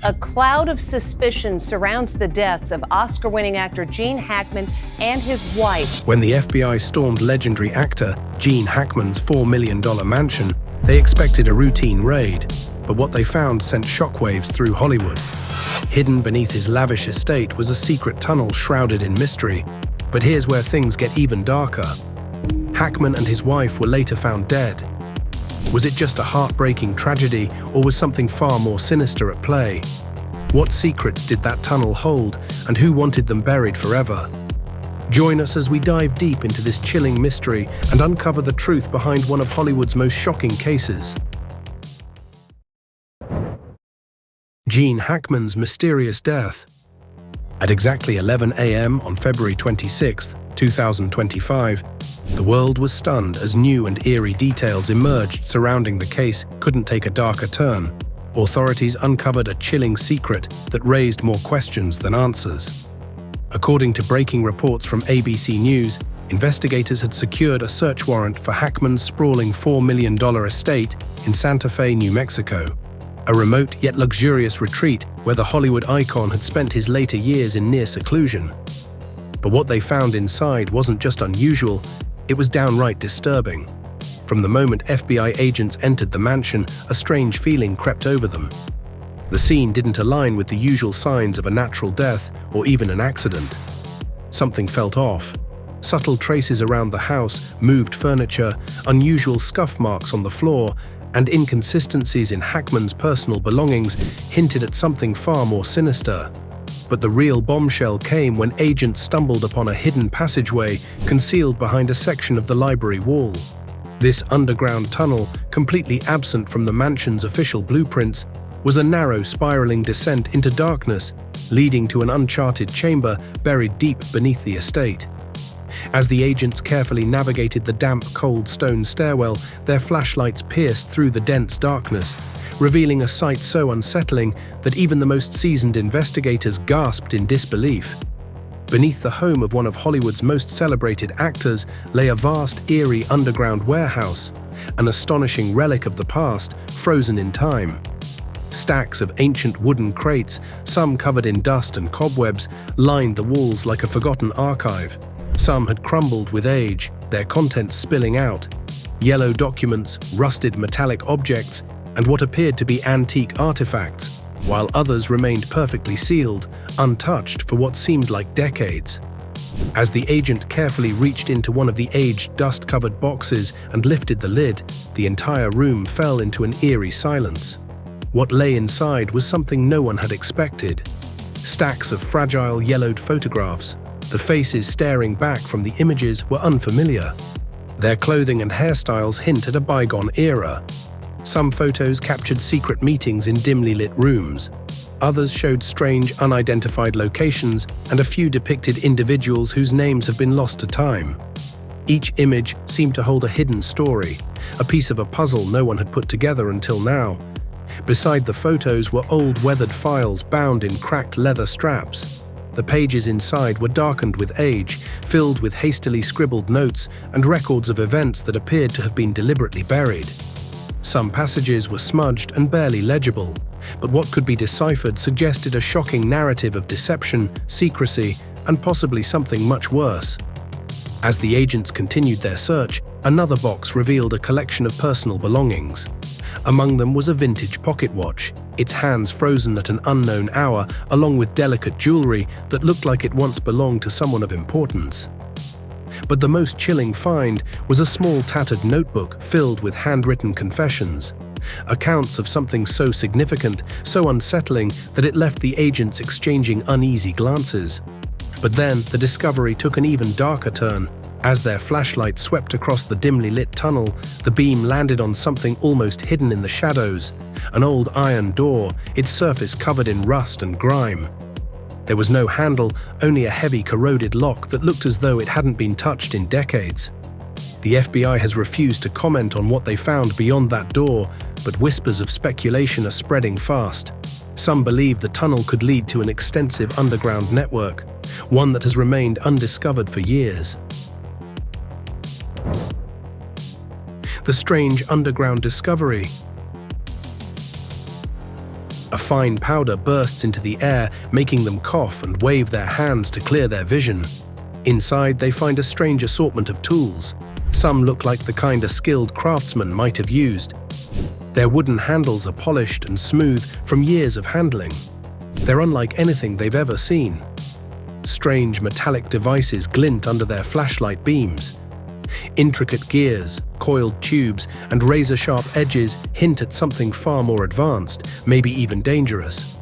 A cloud of suspicion surrounds the deaths of Oscar-winning actor Gene Hackman and his wife. When the FBI stormed legendary actor Gene Hackman's $4 million mansion, they expected a routine raid, but what they found sent shockwaves through Hollywood. Hidden beneath his lavish estate was a secret tunnel shrouded in mystery, but here's where things get even darker. Hackman and his wife were later found dead. Was it just a heartbreaking tragedy, or was something far more sinister at play? What secrets did that tunnel hold, and who wanted them buried forever? Join us as we dive deep into this chilling mystery and uncover the truth behind one of Hollywood's most shocking cases. Gene Hackman's mysterious death. At exactly 11 a.m. on February 26, 2025, the world was stunned as new and eerie details emerged surrounding the case couldn't take a darker turn. Authorities uncovered a chilling secret that raised more questions than answers. According to breaking reports from ABC News, investigators had secured a search warrant for Hackman's sprawling $4 million estate in Santa Fe, New Mexico, a remote yet luxurious retreat where the Hollywood icon had spent his later years in near seclusion. But what they found inside wasn't just unusual, it was downright disturbing. From the moment FBI agents entered the mansion, a strange feeling crept over them. The scene didn't align with the usual signs of a natural death or even an accident. Something felt off. Subtle traces around the house, moved furniture, unusual scuff marks on the floor, and inconsistencies in Hackman's personal belongings hinted at something far more sinister. But the real bombshell came when agents stumbled upon a hidden passageway concealed behind a section of the library wall. This underground tunnel, completely absent from the mansion's official blueprints, was a narrow spiraling descent into darkness, leading to an uncharted chamber buried deep beneath the estate. As the agents carefully navigated the damp, cold stone stairwell, their flashlights pierced through the dense darkness, revealing a sight so unsettling that even the most seasoned investigators gasped in disbelief. Beneath the home of one of Hollywood's most celebrated actors lay a vast, eerie underground warehouse, an astonishing relic of the past, frozen in time. Stacks of ancient wooden crates, some covered in dust and cobwebs, lined the walls like a forgotten archive. Some had crumbled with age, their contents spilling out. Yellow documents, rusted metallic objects, and what appeared to be antique artifacts, while others remained perfectly sealed, untouched for what seemed like decades. As the agent carefully reached into one of the aged, dust-covered boxes and lifted the lid, the entire room fell into an eerie silence. What lay inside was something no one had expected. Stacks of fragile, yellowed photographs. The faces staring back from the images were unfamiliar. Their clothing and hairstyles hint at a bygone era. Some photos captured secret meetings in dimly lit rooms. Others showed strange, unidentified locations, and a few depicted individuals whose names have been lost to time. Each image seemed to hold a hidden story, a piece of a puzzle no one had put together until now. Beside the photos were old weathered files bound in cracked leather straps. The pages inside were darkened with age, filled with hastily scribbled notes and records of events that appeared to have been deliberately buried. Some passages were smudged and barely legible, but what could be deciphered suggested a shocking narrative of deception, secrecy, and possibly something much worse. As the agents continued their search, another box revealed a collection of personal belongings. Among them was a vintage pocket watch, its hands frozen at an unknown hour, along with delicate jewelry that looked like it once belonged to someone of importance. But the most chilling find was a small tattered notebook filled with handwritten confessions, accounts of something so significant, so unsettling that it left the agents exchanging uneasy glances. But then the discovery took an even darker turn. As their flashlight swept across the dimly lit tunnel, the beam landed on something almost hidden in the shadows, an old iron door, its surface covered in rust and grime. There was no handle, only a heavy, corroded lock that looked as though it hadn't been touched in decades. The FBI has refused to comment on what they found beyond that door, but whispers of speculation are spreading fast. Some believe the tunnel could lead to an extensive underground network, one that has remained undiscovered for years. The strange underground discovery. A fine powder bursts into the air, making them cough and wave their hands to clear their vision. Inside, they find a strange assortment of tools. Some look like the kind a skilled craftsman might have used. Their wooden handles are polished and smooth from years of handling. They're unlike anything they've ever seen. Strange metallic devices glint under their flashlight beams. Intricate gears, coiled tubes, and razor-sharp edges hint at something far more advanced, maybe even dangerous.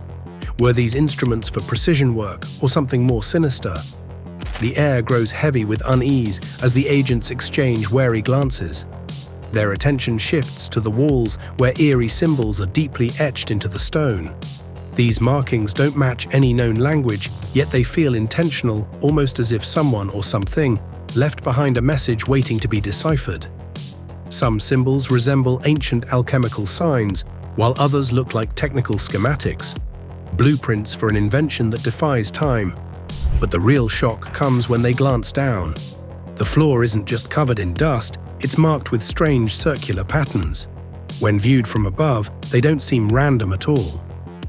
Were these instruments for precision work or something more sinister? The air grows heavy with unease as the agents exchange wary glances. Their attention shifts to the walls where eerie symbols are deeply etched into the stone. These markings don't match any known language, yet they feel intentional, almost as if someone or something left behind a message waiting to be deciphered. Some symbols resemble ancient alchemical signs, while others look like technical schematics, blueprints for an invention that defies time. But the real shock comes when they glance down. The floor isn't just covered in dust, it's marked with strange circular patterns. When viewed from above, they don't seem random at all.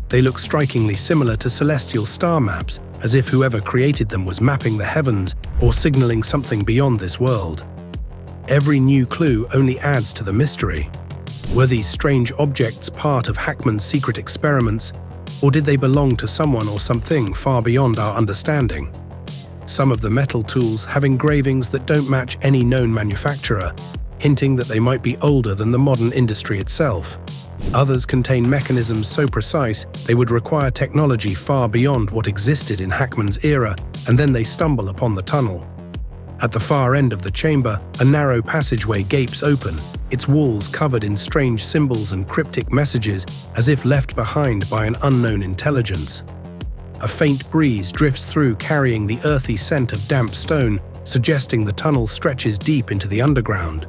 They look strikingly similar to celestial star maps, as if whoever created them was mapping the heavens or signaling something beyond this world. Every new clue only adds to the mystery. Were these strange objects part of Hackman's secret experiments, or did they belong to someone or something far beyond our understanding? Some of the metal tools have engravings that don't match any known manufacturer, hinting that they might be older than the modern industry itself. Others contain mechanisms so precise they would require technology far beyond what existed in Hackman's era, and then they stumble upon the tunnel. At the far end of the chamber, a narrow passageway gapes open, its walls covered in strange symbols and cryptic messages as if left behind by an unknown intelligence. A faint breeze drifts through carrying the earthy scent of damp stone, suggesting the tunnel stretches deep into the underground.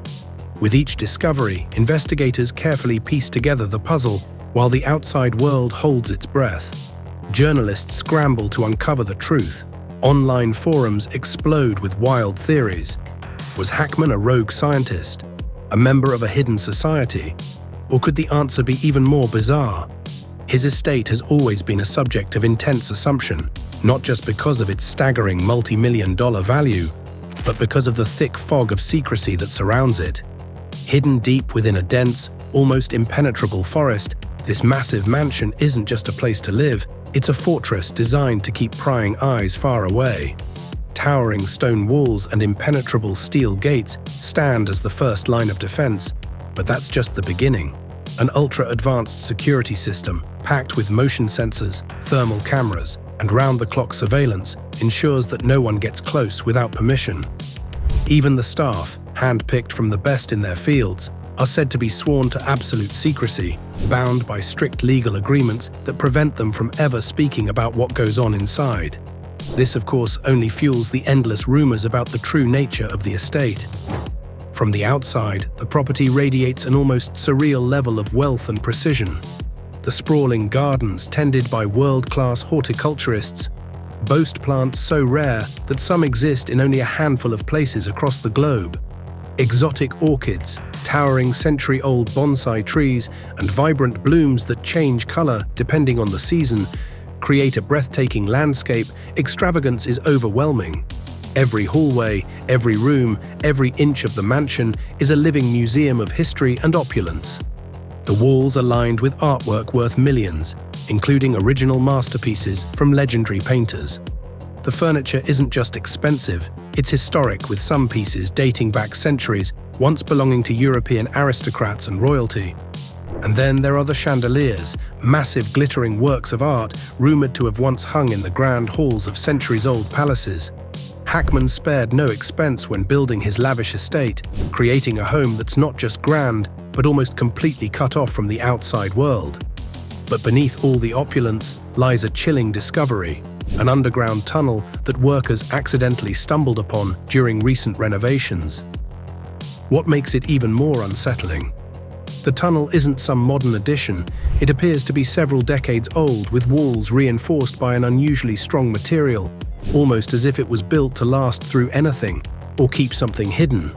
With each discovery, investigators carefully piece together the puzzle while the outside world holds its breath. Journalists scramble to uncover the truth. Online forums explode with wild theories. Was Hackman a rogue scientist? A member of a hidden society? Or could the answer be even more bizarre? His estate has always been a subject of intense assumption, not just because of its staggering multi-million-dollar value, but because of the thick fog of secrecy that surrounds it. Hidden deep within a dense, almost impenetrable forest, this massive mansion isn't just a place to live, it's a fortress designed to keep prying eyes far away. Towering stone walls and impenetrable steel gates stand as the first line of defense, but that's just the beginning. An ultra-advanced security system, packed with motion sensors, thermal cameras, and round-the-clock surveillance, ensures that no one gets close without permission. Even the staff, hand-picked from the best in their fields, are said to be sworn to absolute secrecy, bound by strict legal agreements that prevent them from ever speaking about what goes on inside. This, of course, only fuels the endless rumors about the true nature of the estate. From the outside, the property radiates an almost surreal level of wealth and precision. The sprawling gardens, tended by world-class horticulturists, boast plants so rare that some exist in only a handful of places across the globe. Exotic orchids, towering century-old bonsai trees, and vibrant blooms that change color depending on the season create a breathtaking landscape. Extravagance is overwhelming. Every hallway, every room, every inch of the mansion is a living museum of history and opulence. The walls are lined with artwork worth millions, including original masterpieces from legendary painters. The furniture isn't just expensive, it's historic, with some pieces dating back centuries, once belonging to European aristocrats and royalty. And then there are the chandeliers, massive glittering works of art rumored to have once hung in the grand halls of centuries-old palaces. Hackman spared no expense when building his lavish estate, creating a home that's not just grand, but almost completely cut off from the outside world. But beneath all the opulence lies a chilling discovery, an underground tunnel that workers accidentally stumbled upon during recent renovations. What makes it even more unsettling? The tunnel isn't some modern addition. It appears to be several decades old, with walls reinforced by an unusually strong material, almost as if it was built to last through anything or keep something hidden.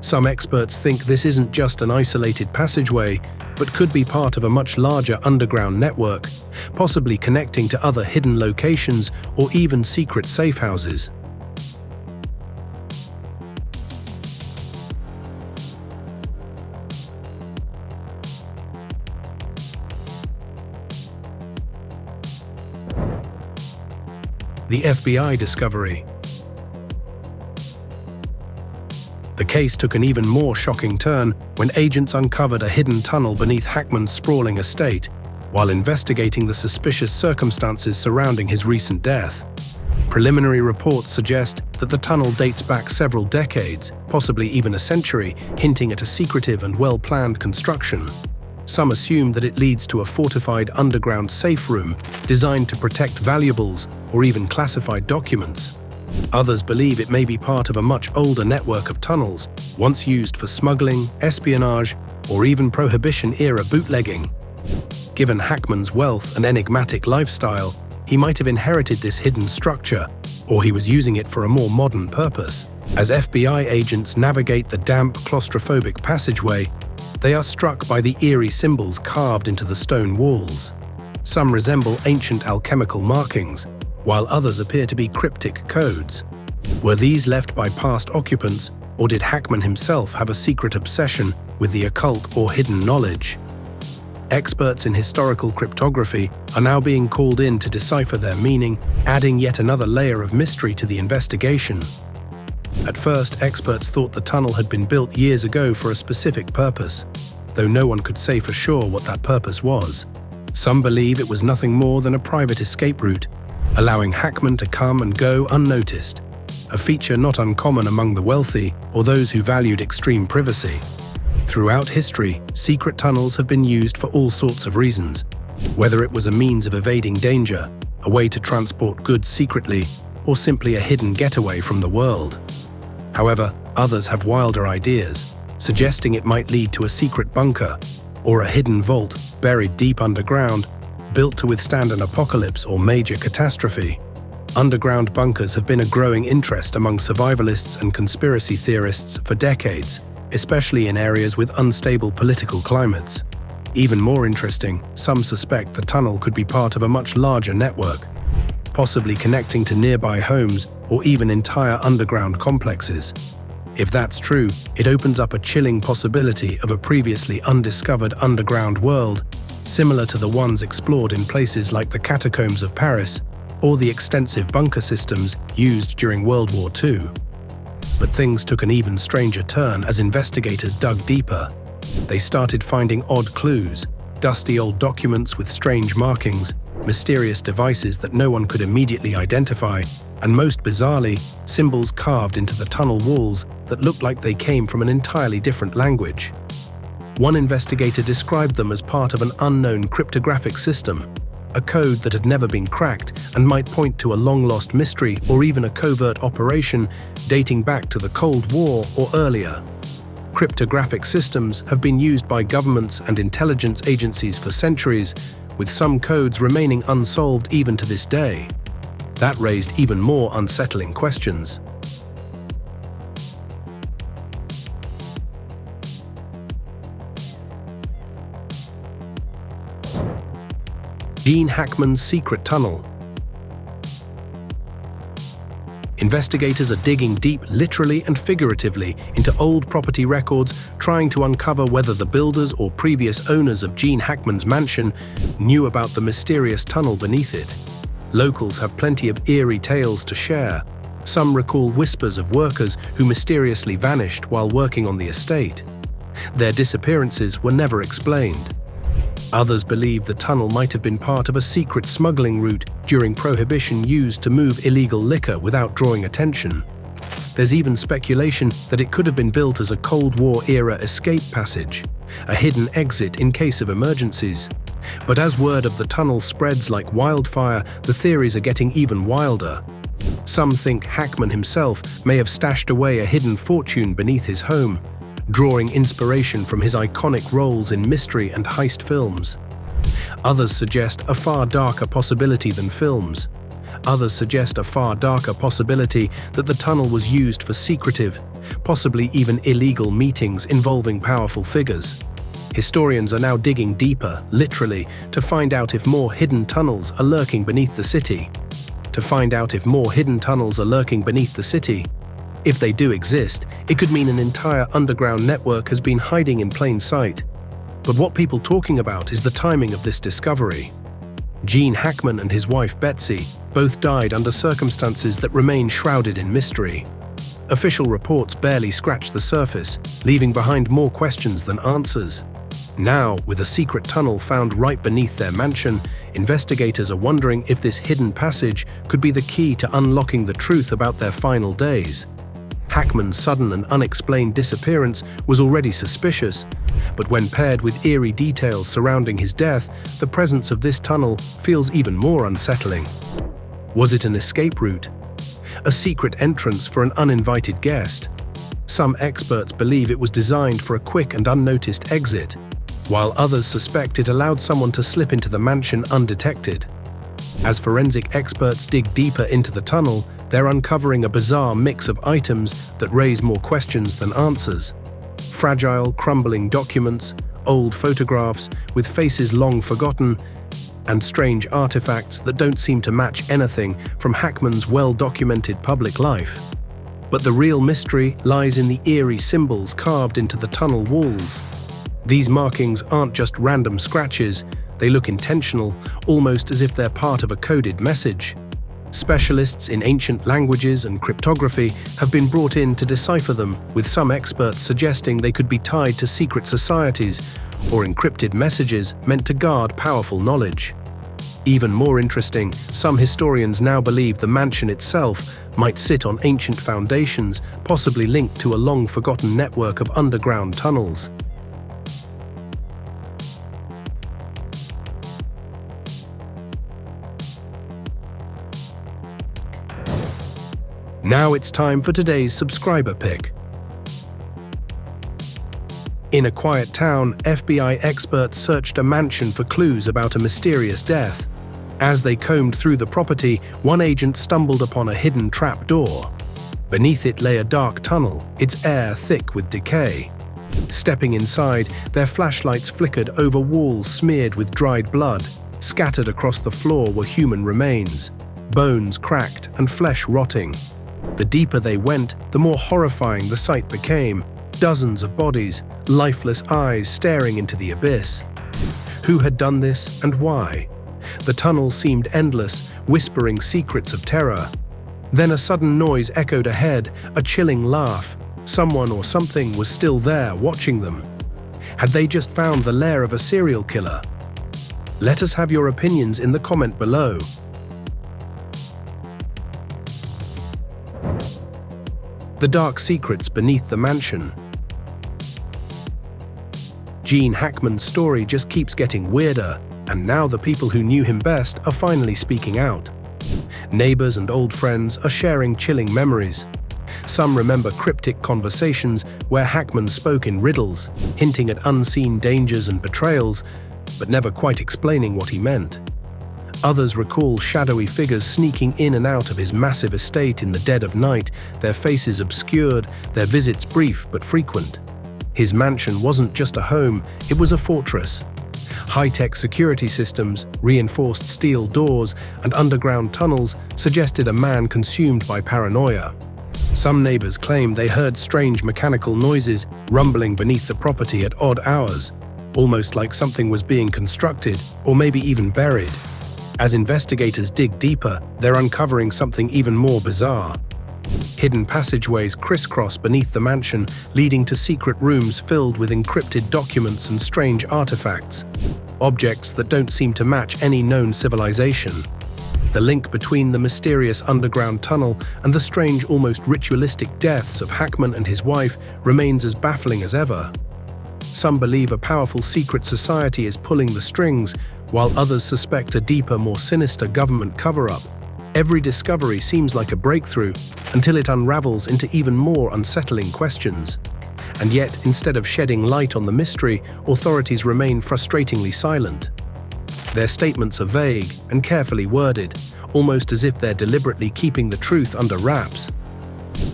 Some experts think this isn't just an isolated passageway, but could be part of a much larger underground network, possibly connecting to other hidden locations or even secret safe houses. The FBI discovery. The case took an even more shocking turn when agents uncovered a hidden tunnel beneath Hackman's sprawling estate, while investigating the suspicious circumstances surrounding his recent death. Preliminary reports suggest that the tunnel dates back several decades, possibly even a century, hinting at a secretive and well-planned construction. Some assume that it leads to a fortified underground safe room designed to protect valuables or even classified documents. Others believe it may be part of a much older network of tunnels, once used for smuggling, espionage, or even Prohibition-era bootlegging. Given Hackman's wealth and enigmatic lifestyle, he might have inherited this hidden structure, or he was using it for a more modern purpose. As FBI agents navigate the damp, claustrophobic passageway, they are struck by the eerie symbols carved into the stone walls. Some resemble ancient alchemical markings, while others appear to be cryptic codes. Were these left by past occupants, or did Hackman himself have a secret obsession with the occult or hidden knowledge? Experts in historical cryptography are now being called in to decipher their meaning, adding yet another layer of mystery to the investigation. At first, experts thought the tunnel had been built years ago for a specific purpose, though no one could say for sure what that purpose was. Some believe it was nothing more than a private escape route, allowing Hackman to come and go unnoticed, a feature not uncommon among the wealthy or those who valued extreme privacy. Throughout history, secret tunnels have been used for all sorts of reasons, whether it was a means of evading danger, a way to transport goods secretly, or simply a hidden getaway from the world. However, others have wilder ideas, suggesting it might lead to a secret bunker or a hidden vault buried deep underground, built to withstand an apocalypse or major catastrophe. Underground bunkers have been a growing interest among survivalists and conspiracy theorists for decades, especially in areas with unstable political climates. Even more interesting, some suspect the tunnel could be part of a much larger network, possibly connecting to nearby homes or even entire underground complexes. If that's true, it opens up a chilling possibility of a previously undiscovered underground world, similar to the ones explored in places like the catacombs of Paris or the extensive bunker systems used during World War II. But things took an even stranger turn as investigators dug deeper. They started finding odd clues, dusty old documents with strange markings, mysterious devices that no one could immediately identify, and most bizarrely, symbols carved into the tunnel walls that looked like they came from an entirely different language. One investigator described them as part of an unknown cryptographic system, a code that had never been cracked and might point to a long-lost mystery or even a covert operation dating back to the Cold War or earlier. Cryptographic systems have been used by governments and intelligence agencies for centuries, with some codes remaining unsolved even to this day. That raised even more unsettling questions. Gene Hackman's secret tunnel. Investigators are digging deep, literally and figuratively, into old property records, trying to uncover whether the builders or previous owners of Gene Hackman's mansion knew about the mysterious tunnel beneath it. Locals have plenty of eerie tales to share. Some recall whispers of workers who mysteriously vanished while working on the estate. Their disappearances were never explained. Others believe the tunnel might have been part of a secret smuggling route during Prohibition used to move illegal liquor without drawing attention. There's even speculation that it could have been built as a Cold War-era escape passage, a hidden exit in case of emergencies. But as word of the tunnel spreads like wildfire, the theories are getting even wilder. Some think Hackman himself may have stashed away a hidden fortune beneath his home, drawing inspiration from his iconic roles in mystery and heist films. Others suggest a far darker possibility than films, Others suggest a far darker possibility that the tunnel was used for secretive, possibly even illegal meetings involving powerful figures. Historians are now digging deeper, literally, to find out if more hidden tunnels are lurking beneath the city. If they do exist, it could mean an entire underground network has been hiding in plain sight. But what people are talking about is the timing of this discovery. Gene Hackman and his wife Betsy both died under circumstances that remain shrouded in mystery. Official reports barely scratch the surface, leaving behind more questions than answers. Now, with a secret tunnel found right beneath their mansion, investigators are wondering if this hidden passage could be the key to unlocking the truth about their final days. Hackman's sudden and unexplained disappearance was already suspicious, but when paired with eerie details surrounding his death, the presence of this tunnel feels even more unsettling. Was it an escape route? A secret entrance for an uninvited guest? Some experts believe it was designed for a quick and unnoticed exit, while others suspect it allowed someone to slip into the mansion undetected. As forensic experts dig deeper into the tunnel, they're uncovering a bizarre mix of items that raise more questions than answers. Fragile, crumbling documents, old photographs with faces long forgotten, and strange artifacts that don't seem to match anything from Hackman's well-documented public life. But the real mystery lies in the eerie symbols carved into the tunnel walls. These markings aren't just random scratches, they look intentional, almost as if they're part of a coded message. Specialists in ancient languages and cryptography have been brought in to decipher them, with some experts suggesting they could be tied to secret societies or encrypted messages meant to guard powerful knowledge. Even more interesting, some historians now believe the mansion itself might sit on ancient foundations, possibly linked to a long-forgotten network of underground tunnels. Now it's time for today's subscriber pick. In a quiet town, FBI experts searched a mansion for clues about a mysterious death. As they combed through the property, one agent stumbled upon a hidden trap door. Beneath it lay a dark tunnel, its air thick with decay. Stepping inside, their flashlights flickered over walls smeared with dried blood. Scattered across the floor were human remains, bones cracked and flesh rotting. The deeper they went, the more horrifying the sight became. Dozens of bodies, lifeless eyes staring into the abyss. Who had done this and why? The tunnel seemed endless, whispering secrets of terror. Then a sudden noise echoed ahead, a chilling laugh. Someone or something was still there, watching them. Had they just found the lair of a serial killer? Let us have your opinions in the comment below. The dark secrets beneath the mansion. Gene Hackman's story just keeps getting weirder, and now the people who knew him best are finally speaking out. Neighbors and old friends are sharing chilling memories. Some remember cryptic conversations where Hackman spoke in riddles, hinting at unseen dangers and betrayals, but never quite explaining what he meant. Others recall shadowy figures sneaking in and out of his massive estate in the dead of night, their faces obscured, their visits brief but frequent. His mansion wasn't just a home, it was a fortress. High-tech security systems, reinforced steel doors, and underground tunnels suggested a man consumed by paranoia. Some neighbors claimed they heard strange mechanical noises rumbling beneath the property at odd hours, almost like something was being constructed or maybe even buried. As investigators dig deeper, they're uncovering something even more bizarre. Hidden passageways crisscross beneath the mansion, leading to secret rooms filled with encrypted documents and strange artifacts. Objects that don't seem to match any known civilization. The link between the mysterious underground tunnel and the strange, almost ritualistic deaths of Hackman and his wife remains as baffling as ever. Some believe a powerful secret society is pulling the strings, while others suspect a deeper, more sinister government cover-up. Every discovery seems like a breakthrough until it unravels into even more unsettling questions. And yet, instead of shedding light on the mystery, authorities remain frustratingly silent. Their statements are vague and carefully worded, almost as if they're deliberately keeping the truth under wraps.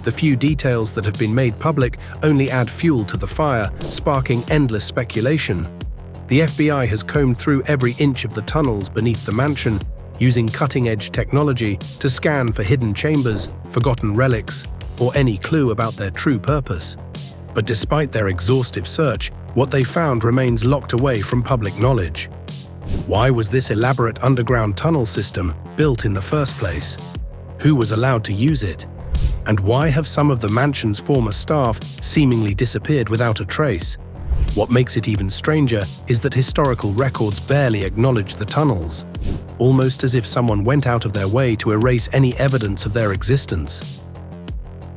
The few details that have been made public only add fuel to the fire, sparking endless speculation. The FBI has combed through every inch of the tunnels beneath the mansion, using cutting-edge technology to scan for hidden chambers, forgotten relics, or any clue about their true purpose. But despite their exhaustive search, what they found remains locked away from public knowledge. Why was this elaborate underground tunnel system built in the first place? Who was allowed to use it? And why have some of the mansion's former staff seemingly disappeared without a trace? What makes it even stranger is that historical records barely acknowledge the tunnels, almost as if someone went out of their way to erase any evidence of their existence.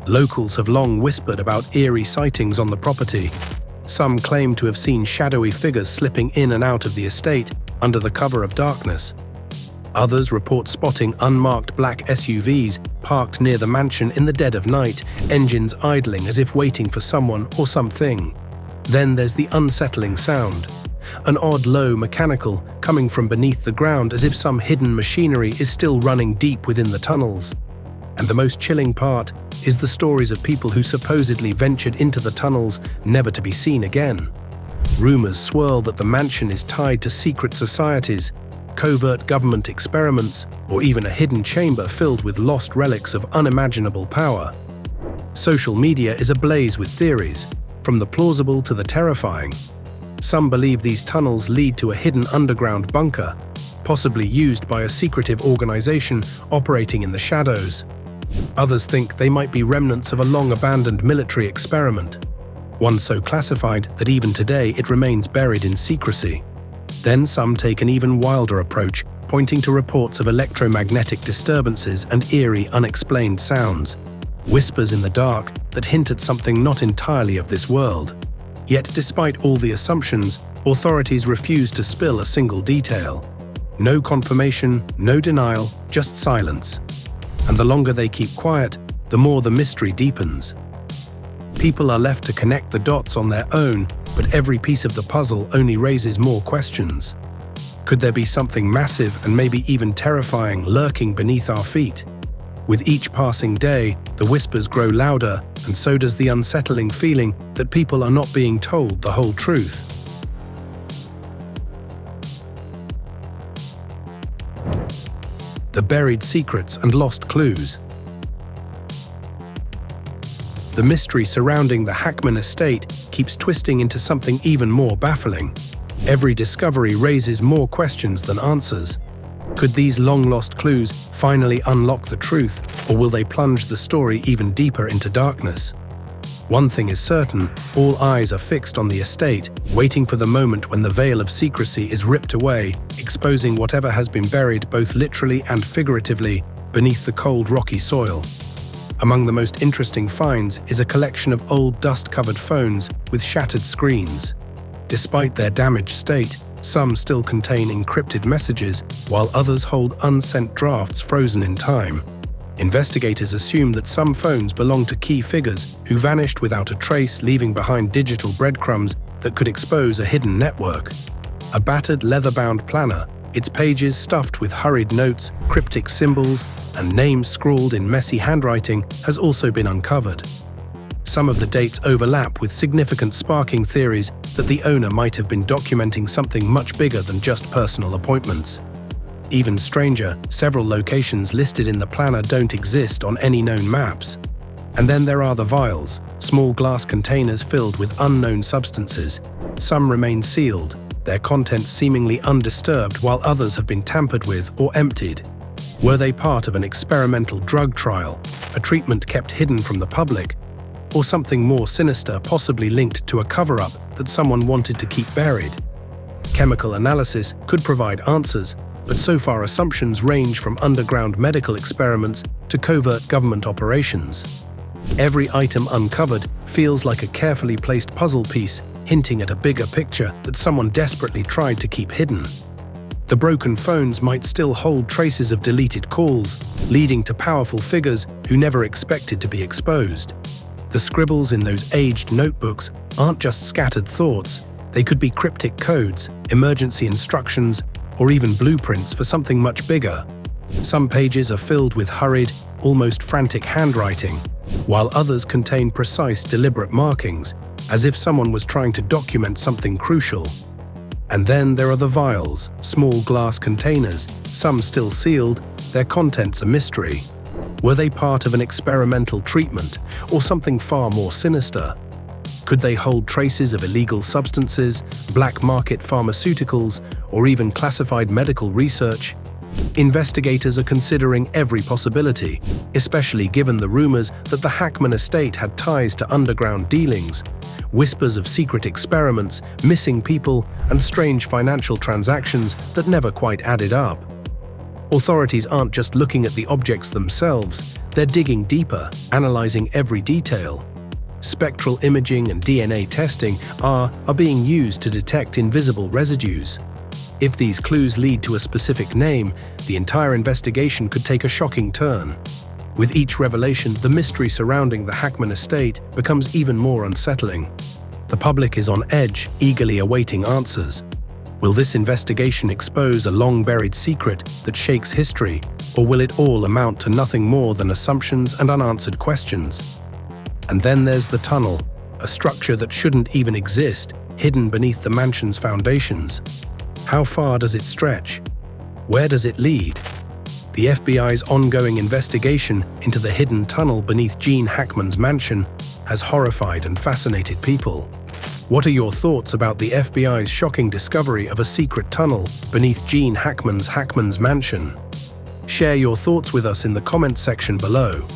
Locals have long whispered about eerie sightings on the property. Some claim to have seen shadowy figures slipping in and out of the estate under the cover of darkness. Others report spotting unmarked black SUVs parked near the mansion in the dead of night, engines idling as if waiting for someone or something. Then there's the unsettling sound, an odd low mechanical coming from beneath the ground as if some hidden machinery is still running deep within the tunnels. And the most chilling part is the stories of people who supposedly ventured into the tunnels never to be seen again. Rumors swirl that the mansion is tied to secret societies, covert government experiments, or even a hidden chamber filled with lost relics of unimaginable power. Social media is ablaze with theories, from the plausible to the terrifying. Some believe these tunnels lead to a hidden underground bunker, possibly used by a secretive organization operating in the shadows. Others think they might be remnants of a long-abandoned military experiment, one so classified that even today it remains buried in secrecy. Then some take an even wilder approach, pointing to reports of electromagnetic disturbances and eerie, unexplained sounds, whispers in the dark that hint at something not entirely of this world. Yet despite all the assumptions, authorities refuse to spill a single detail. No confirmation, no denial, just silence. And the longer they keep quiet, the more the mystery deepens. People are left to connect the dots on their own, but every piece of the puzzle only raises more questions. Could there be something massive and maybe even terrifying lurking beneath our feet? With each passing day, the whispers grow louder, and so does the unsettling feeling that people are not being told the whole truth. The buried secrets and lost clues. The mystery surrounding the Hackman estate keeps twisting into something even more baffling. Every discovery raises more questions than answers. Could these long-lost clues finally unlock the truth, or will they plunge the story even deeper into darkness? One thing is certain, all eyes are fixed on the estate, waiting for the moment when the veil of secrecy is ripped away, exposing whatever has been buried both literally and figuratively beneath the cold, rocky soil. Among the most interesting finds is a collection of old dust-covered phones with shattered screens. Despite their damaged state, some still contain encrypted messages, while others hold unsent drafts frozen in time. Investigators assume that some phones belong to key figures who vanished without a trace, leaving behind digital breadcrumbs that could expose a hidden network. A battered leather-bound planner, its pages stuffed with hurried notes, cryptic symbols, and names scrawled in messy handwriting, has also been uncovered. Some of the dates overlap with significant sparking theories that the owner might have been documenting something much bigger than just personal appointments. Even stranger, several locations listed in the planner don't exist on any known maps. And then there are the vials, small glass containers filled with unknown substances. Some remain sealed, their contents seemingly undisturbed, while others have been tampered with or emptied. Were they part of an experimental drug trial, a treatment kept hidden from the public, or something more sinister, possibly linked to a cover-up that someone wanted to keep buried? Chemical analysis could provide answers, but so far assumptions range from underground medical experiments to covert government operations. Every item uncovered feels like a carefully placed puzzle piece, hinting at a bigger picture that someone desperately tried to keep hidden. The broken phones might still hold traces of deleted calls, leading to powerful figures who never expected to be exposed. The scribbles in those aged notebooks aren't just scattered thoughts. They could be cryptic codes, emergency instructions, or even blueprints for something much bigger. Some pages are filled with hurried, almost frantic handwriting, while others contain precise, deliberate markings, as if someone was trying to document something crucial. And then there are the vials, small glass containers, some still sealed, their contents a mystery. Were they part of an experimental treatment, or something far more sinister? Could they hold traces of illegal substances, black market pharmaceuticals, or even classified medical research? Investigators are considering every possibility, especially given the rumors that the Hackman estate had ties to underground dealings, whispers of secret experiments, missing people, and strange financial transactions that never quite added up. Authorities aren't just looking at the objects themselves, they're digging deeper, analyzing every detail. Spectral imaging and DNA testing are being used to detect invisible residues. If these clues lead to a specific name, the entire investigation could take a shocking turn. With each revelation, the mystery surrounding the Hackman estate becomes even more unsettling. The public is on edge, eagerly awaiting answers. Will this investigation expose a long-buried secret that shakes history, or will it all amount to nothing more than assumptions and unanswered questions? And then there's the tunnel, a structure that shouldn't even exist, hidden beneath the mansion's foundations. How far does it stretch? Where does it lead? The FBI's ongoing investigation into the hidden tunnel beneath Gene Hackman's mansion has horrified and fascinated people. What are your thoughts about the FBI's shocking discovery of a secret tunnel beneath Gene Hackman's mansion? Share your thoughts with us in the comments section below.